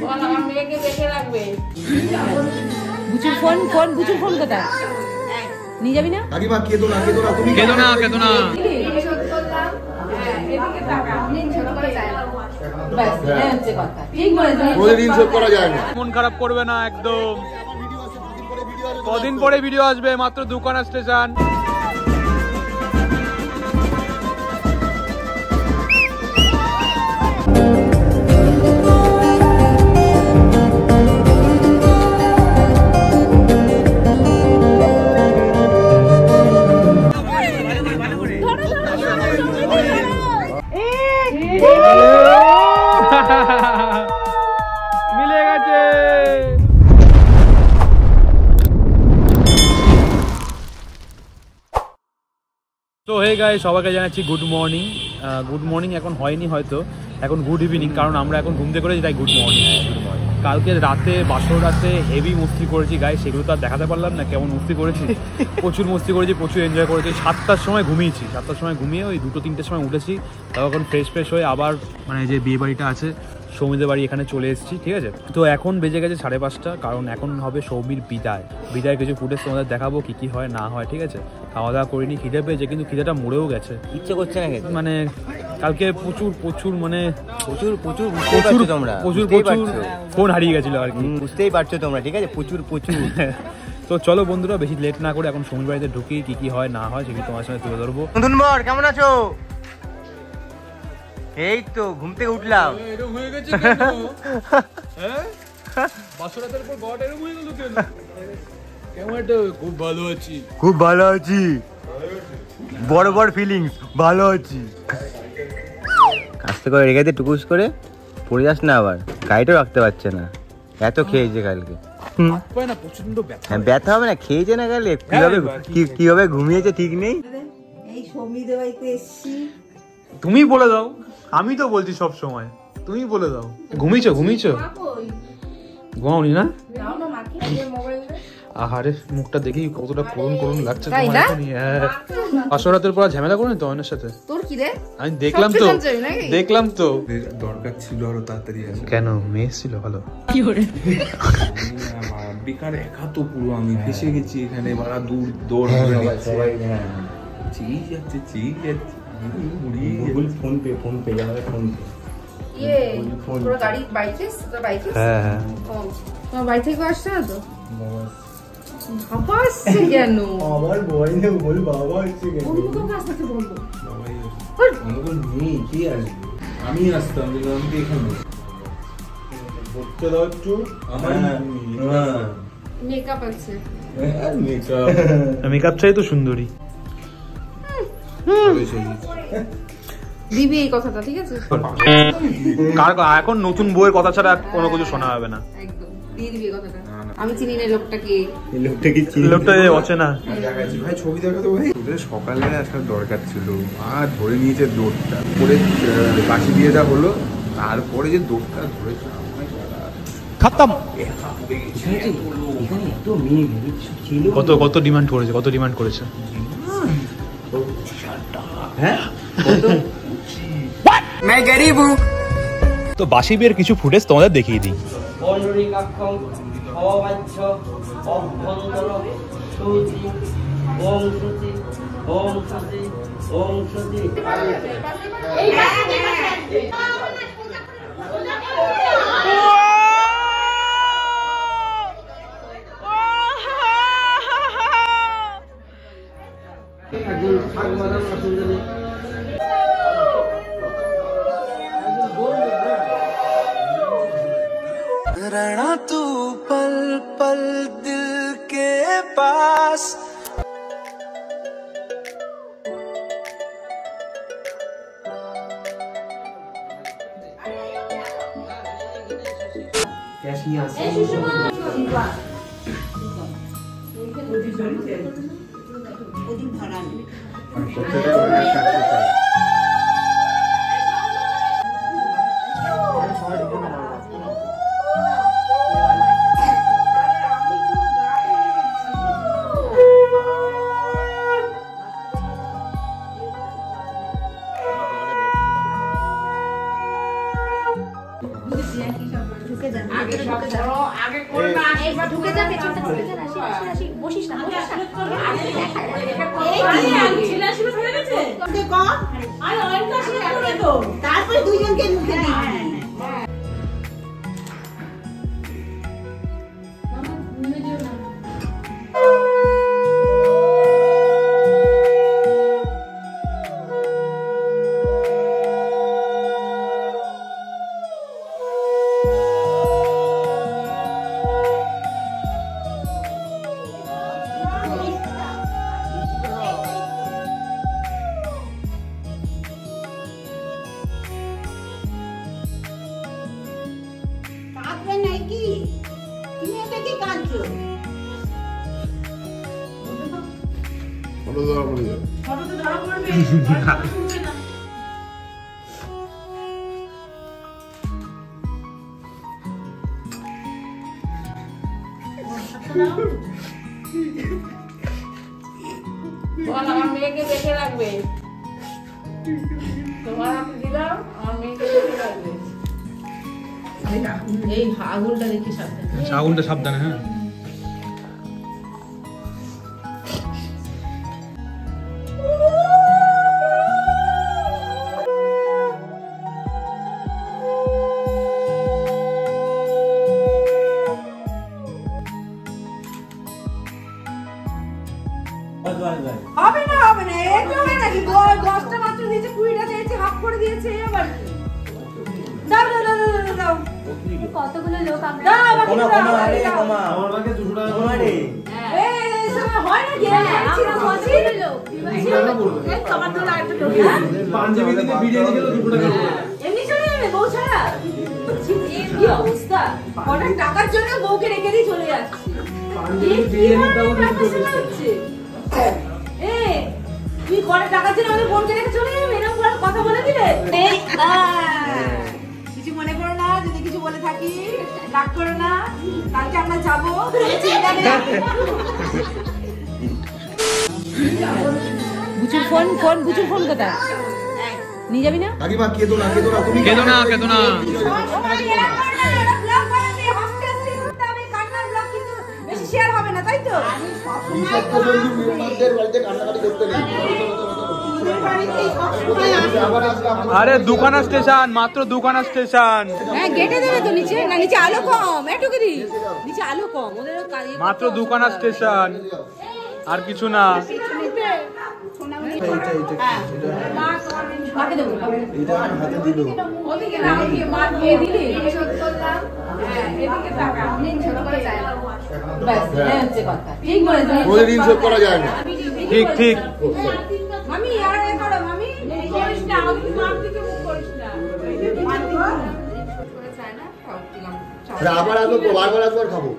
বল আমার মেয়েকে দেখে রাখবে। বুচুর ফোন কোথায়? নিয়ে যাবি না? কাকিমা কেঁদো না, তুমি কেঁদো না। মন খারাপ করবে না একদম। কদিন পরে ভিডিও আসবে, মাত্র দুখানা স্টেশন। মিলে গেছে। তো হে গাইস, সবাইকে জানাচ্ছি গুড মর্নিং। এখন হয়নি হয়তো, এখন গুড ইভিনিং, কারণ আমরা এখন ঘুম থেকে করেছি, তাই গুড মর্নিং। কালকে রাতে বাসর রাতে হেভি মস্তি করেছি গাইস, সেগুলো তো আর দেখাতে পারলাম না কেমন মস্তি করেছি। প্রচুর মস্তি করেছি, প্রচুর এনজয় করেছি। 7টার সময় ঘুমিয়েছি, 7টার সময় ঘুমিয়ে ওই 2-3টের সময় উঠেছি। তারপর এখন ফ্রেশ হয়ে আবার মানে যে বিয়ে বাড়িটা আছে সৌমিদের বাড়ি, এখানে চলে এসেছি, ঠিক আছে। তো এখন বেজে গেছে 5:30, কারণ এখন হবে সৌমির বিদায় কিছু ফুটেজ তোমাদের দেখাবো কি হয় না হয়, ঠিক আছে। খাওয়া দাওয়া করিনি, খিদে পেয়েছে, কিন্তু খিদেটা মরেও গেছে, ইচ্ছে করছে না মানে কালকে প্রচুর মানে প্রচুর ফোন হারিয়ে গেছিল আর কি, বুঝতেই পারছো তোমরা, ঠিক আছে, প্রচুর তো চলো বন্ধুরা, বেশি লেট না করে এখন সৌমির বাড়িতে ঢুকি, কি হয় না হয় সেগুলো তোমার সঙ্গে তুলে ধরবো। বন্ধুনবর কেমন আছো? এই তো ঘুম থেকে উঠলাম। খুব ভালো আছি, বড় ফিলিংস, ভালো আছি। আস্তে করে রেখে দিয়ে টুকুস করে পড়ে যাস না, আবার গাড়িটাও রাখতে পারছে না, এত খেয়েছে কালকে। ব্যথা হবে না, খেয়েছে না কালকে, কিভাবে ঘুমিয়েছে ঠিক নেই। তুমি বলে দাও, আমি তো বলছি সব সময়, তুমি বলে দাও। ঘুমিয়েছো ঘুমাওনি না? আহারে মুখটা দেখি কতটা করুণ লাগছে তোমার এখনই। আসরাতের পর ঝামেলা করো না তো অনেক সাথে? তোর কি রে? আমি দেখলাম তো দরকার ছিল আরো তাড়াতাড়ি আসা। কেন মেয়ে ছিল ভালো? কি করে বেকার একা তো পুরো আমি ফেসে গেছি এখানে, বাড়া দৌড় সবাই যাচ্ছে ফোন পে আমাদের ফোন পে। পুরো গাড়ি বাইকে হ্যাঁ তোমার বাড়ি থেকে আসছে না তো? বাবা আসছে কেন? আমার ভয় নেই, বল বাবা আসছে কেন? কি আসবে? আমি আসতাম, আমি এখানে দাও একটু। আমার মেকআপ আছে, মেকআপ চাই তো সুন্দরী দিবি এই কথাটা, ঠিক আছে? এখন নতুন বউয়ের কথা ছাড়া কোনো কিছু শোনা হবে না, একদম দিয়ে দিবি এই কথাটা। আমি চিনি না লোকটাকে, লোকটা অচেনা। ভাই ছবি দেখাতো ভাই, তোদের সকালে আসার দরকার ছিল, আর ধরে নিয়েছে দৌড়টা করে, বাসি বিয়েটা হলো, তারপরে যে দৌড়টা ধরেছে খতম। কত ডিমান্ড করেছে? হ্যাঁ मैं गरीब हूँ। তো বাসি বিয়ের কিছু ফুটেজ তোমাদের দেখিয়ে দিই। रहना तू पल पल दिल के पास। ভিতরে ঢুকে যা। আগে করে না এই ঢুকে যা, পেছনটা ঢুকে যা, আসি, বসিস না, বসিস না। তারপরে দুইজনকে মুখে দিই। কাঁদবে নাকি? তুমি এটা কি কাঁদছো? বল আমার মেয়েকে দেখে রাখবে। তোমার হাতে দিলাম, আমার মেয়েকে দেখে রাখবে। এই আঙুলটা দেখি সাবধানে। আগুনটা সাবধানে, হ্যাঁ। হবে না, হবে না, এটা হয় নাকি? 10টা মাত্র দিয়েছে, 20টা দিয়েছে, হাফ করে দিয়েছে, আবার কি? দাও দাও দাও দাও দাও। কতগুলো লোক আমরা দাও আমাকে কমা দাও, কমা আরে দাও। কমা আমার ভাগে 200 টাকা কমা রে এই সময় হয় নাকি? আমরা কতগুলো লোক এই তোমার তো আর একটা লোক। পাঞ্জাবি থেকে ভিডিও দেখে 200 টাকা এমনি চলে যাবে বউ ছাড়া? কি অবস্থা? কটা টাকার জন্য বউকে রেখে দিয়ে চলে যাচ্ছে। তুই কটা টাকার জন্য আমি বোনকে রেখে চলে যাবে? এরকম করে কথা বলে দিলে? কিছু মনে করো না, যদি কিছু বলে থাকি রাগ করো না। কালকে আমরা যাবো, চিন্তা নেই। বুচুর ফোন কোথায়? নিয়ে যাবি না? কাকিমা কেঁদো না, কেঁদো না, তুমি কেঁদো না, কেঁদো না। বেশি শেয়ার হবে না, তাই তো? মেম্বারদের বাড়িতে কান্নাকাটি করতে নেই। আরে দুখানা স্টেশন, মাত্র দুখানা স্টেশন, হ্যাঁ গেটে দেবে তো নিচে, না নিচে আলো কম, এটুকু দি নিচে আলো কম, ওদের মাত্র দুখানা স্টেশন, আর কিছু না। মাকে দেবো। এটা হাতে দিল। ওদিকে না, ওদিকে মার দিয়ে দিলি। হ্যাঁ, এদিকে তাকা। ব্যাস, এই হচ্ছে কথা। ঠিক বলেছো। প্রতিদিন সব করা যায় না। ঠিক ঠিক। মামি আর এ করো মামি। এই করিস না, ওদিকে মার দিকে মুখ করিস না। আবার আসবো, বারবার আসবো আর খাবো।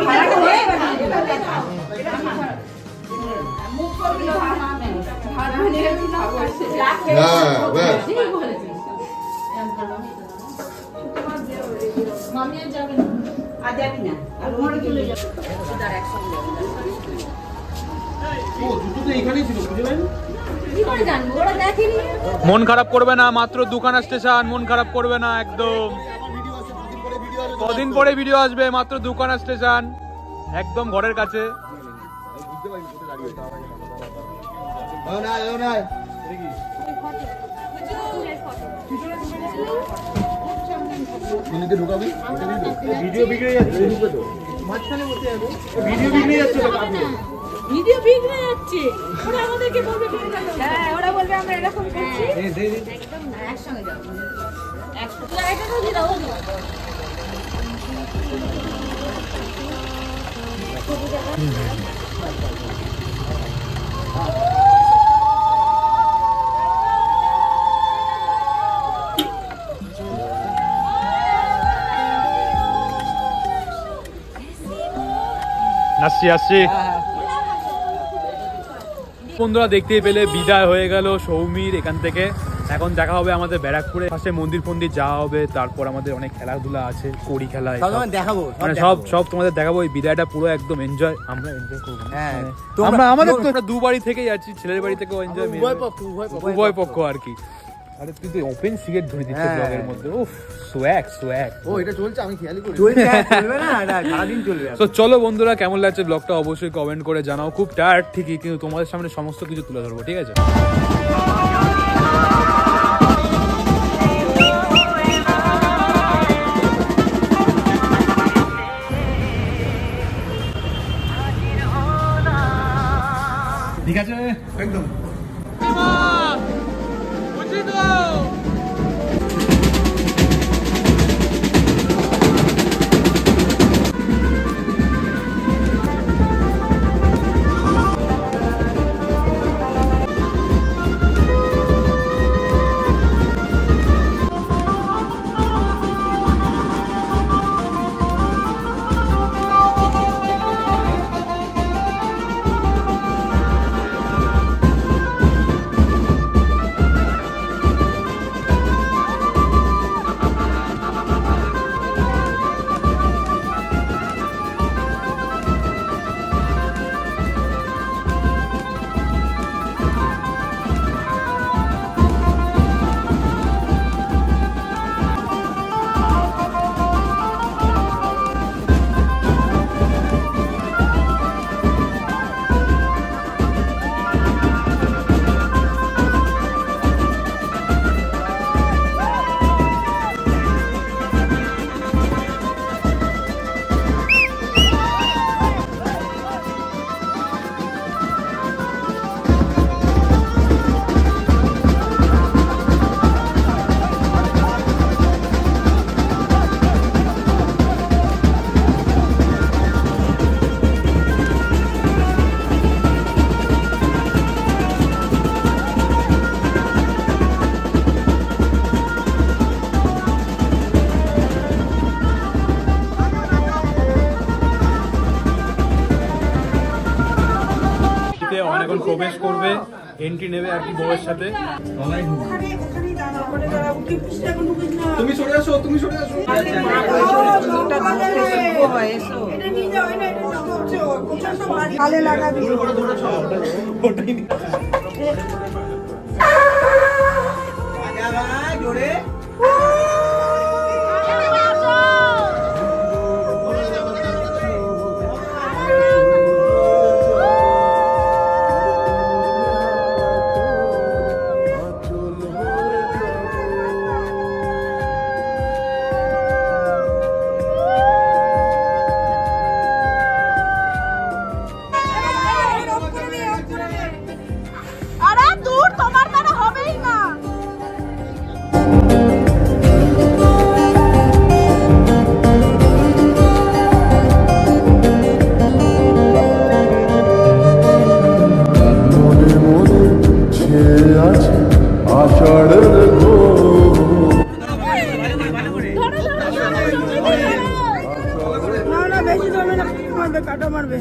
ভাড়াটা হয়ে গেল। মুখ করবি না, হাত ধরে খাবো। হ্যাঁ, ব্যাস। ঠিক বলেছিস। মামি আর যাবে না। আর যাবি না, আর ঘরে চলে যাবে। তার একসঙ্গে ও দুটো তো এখানেই ছিল, বুঝতে পারলি? কি করে জানবো? ওরা দেখেনি। মন খারাপ করবে না, মাত্র দুখানা স্টেশন, মন খারাপ করবে না একদম। কদিন পরে ভিডিও আসবে, মাত্র দুখানা স্টেশন, একদম ঘরের কাছে। ঢুকাবি ভিডিও বিগড়ে যাচ্ছে মাঝখানে বসে যাবে ভিডিও বিগড়ে যাচ্ছে তো কাকু ভিডিও বিগড়ে যাচ্ছে। ওরা আমাদেরকে বলবে বিগড়ে গেল। হ্যাঁ, ওরা বলবে আমরা এরকম করছি। একদম না, একসঙ্গে যাবো। একসাথে এটা তো দিলাও দিলাও। আসছি আসছি। বন্ধুরা দেখতেই পেলে বিদায় হয়ে গেল সৌমির এখান থেকে। এখন দেখা হবে আমাদের ব্যারাকপুরে, পাশে মন্দির ফন্দির যাওয়া হবে, তারপর আমাদের অনেক খেলাধুলা আছে, কড়ি খেলা, দেখাবো মানে সব তোমাদের দেখাবো। এই বিদায়টা পুরো একদম এনজয়, আমরা এনজয় করবো। হ্যাঁ, আমরা আমাদের তো দু বাড়ি থেকে যাচ্ছি, ছেলের বাড়ি থেকেও এনজয়, উভয় পক্ষ উভয় পক্ষ আর কি। আরে তুই তো ওপেন সিগারেট ধরে দিচ্ছিস ব্লগের মধ্যে। উফ সোয়াগ। ও এটা চলছে, আমি খেয়ালই করি। চলবে না, এটা সারাদিন চলবে। তো চলো বন্ধুরা, কেমন লাগছে ব্লগটা অবশ্যই কমেন্ট করে জানাও। খুব টায়ার্ড ঠিকই, কিন্তু তোমাদের সামনে সমস্ত কিছু তুলে ধরবো, ঠিক আছে? ঠিক আছে একদম। এখন প্রবেশ করবে, এন্ট্রি নেবে আর কি বউয়ের সাথে। তুমি সরে আসো, তুমি সরে আসো। কালে লাগাবি জোরে কাটা মারবে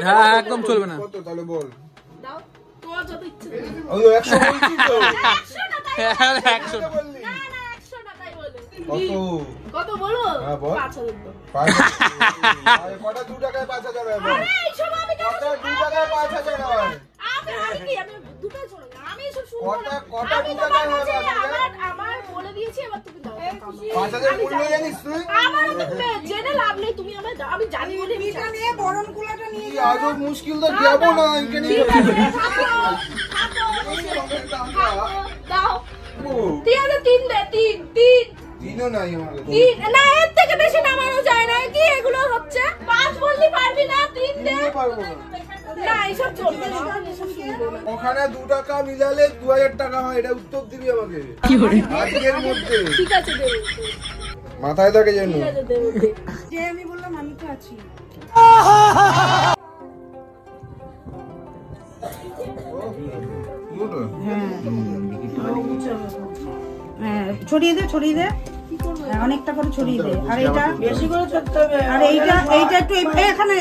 হ্যাঁ একদম চলবে না। কত তাহলে বল? কত বলো? কটা 2 টাকায় 5000 হবে? কটা 2 টাকায় 5000 হয়? আমার বলে দিয়েছি, এবার তুমি দাও। 5000 মূল্য জানিস তুই? আমার জেনে লাভ নেই, তুমি আমায় দাও। আমি জানি বলে এটা নিয়ে বরণ কুলাটা নিয়ে কি আজও মুশকিল তো যাবো না এখানে। দাও। ঠিক আছে 3 দে, 3 দিনও নাই আমার কাছে। 3 না, এর থেকে বেশি নামানো যায় না। কি এগুলো হচ্ছে? 5 বললি পারবি না, 3 দে। পারবো না। না এসব চলবে না। ওখানে 2 টাকা মিলালে 2000 টাকা হয়, এটা উত্তর দিবি আমাকে আজকের মধ্যে। ঠিক আছে দেব। মাথায় থাকে যেন। ঠিক আছে দেব। যে আমি বললাম আমি তো আছি। হ্যাঁ ছড়িয়ে দে, ছড়িয়ে দে, অনেকটা করে ছড়িয়ে দে। আর এটা বেশি করে ছড়তে হবে। আর এইটা একটু এখানে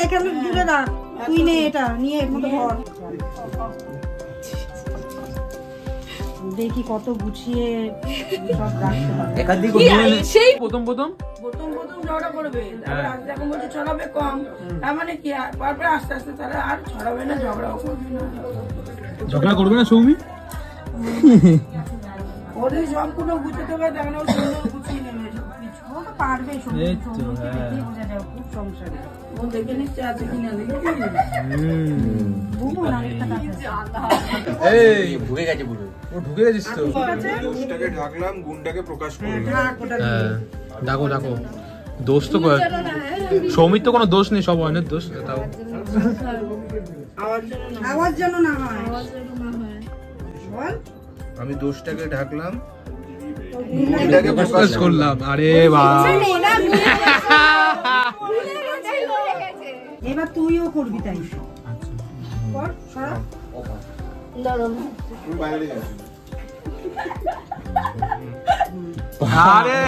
দূরে রাখ। তুই নে, এটা নিয়ে এর মধ্যে ভর। দেখি কত গুছিয়ে সব রাখতে পারবে। একাধিক সেই প্রথম প্রথম ঝগড়া করবে, তারপর আস্তে এখন বলছে ছড়াবে কম, তার মানে কি তারপরে আস্তে আস্তে তারা আর ছড়াবে না, ঝগড়াও করবে না। ঝগড়া করবে না সৌমি? ওদের সম্পূর্ণ গুছাতে হবে, তার মানে ও সুন্দর গুছিয়ে নেবে সবকিছু। ও তো পারবে, সৌমিকে দেখেই বোঝা যায় খুব সংসারী। ও দেখে নিচ্ছে আছে কিনা, দেখে বুবু আরেকটা কাজ আছে। এই ঢুকে গেছে পুরো। ও ঢুকে গেছিস তো? দোষটাকে ঢাকলাম, গুণটাকে প্রকাশ করলাম। হ্যাঁ, ডাকো ডাকো। দোষ তো সৌমির তো কোনো দোষ নেই, সব অনেক দোষ। তাও আওয়াজ যেন না হয়। বল আমি দোষটাকে ঢাকলাম, গুণটাকে প্রকাশ করলাম। আরে বাবা, এবার তুইও করবি তাই। কর, সরা। তুমি বাইরে যাচ্ছি। আরে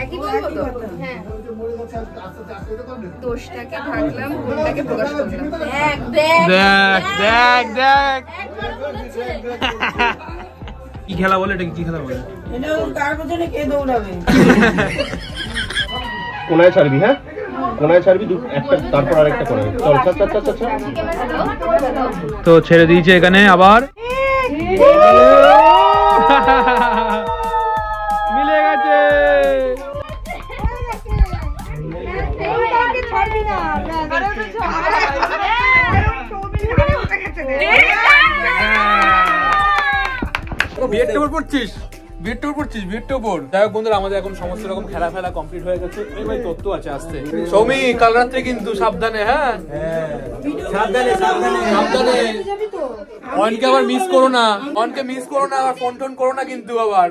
একই বলবো তো? হ্যাঁ, দোষটাকে ঢাকলাম, গুণটাকে প্রকাশ করলাম। দেখ দেখ দেখ দেখ দেখ একবার বলেছে। কি খেলা বলে? এটা কি খেলা বলে? এটা কার পেছনে কে দৌড়াবে। কোনায় ছাড়বি, হ্যাঁ কোনায় ছাড়বি, একটা তারপর আরেকটা কোনায়। চল চল চল চল চল। তো ছেড়ে দিয়েছে এখানে আবার। মিলে গেছে। বিয়ের টেবিল পড়ছিস? বিয়ের টেবিল পড়ছিস? বিয়ের টেবিল। যাই হোক বন্ধুরা, আমাদের এখন সমস্ত রকম খেলা ফেলা কমপ্লিট হয়ে গেছে। এই ভাই তত্ত্ব আছে আসতে। সৌমি কাল রাত্রে কিন্তু সাবধানে, হ্যাঁ সাবধানে সাবধানে সাবধানে। অনকে আবার মিস করো না, অনকে মিস করো না, আবার ফোন টোন করো না কিন্তু আবার।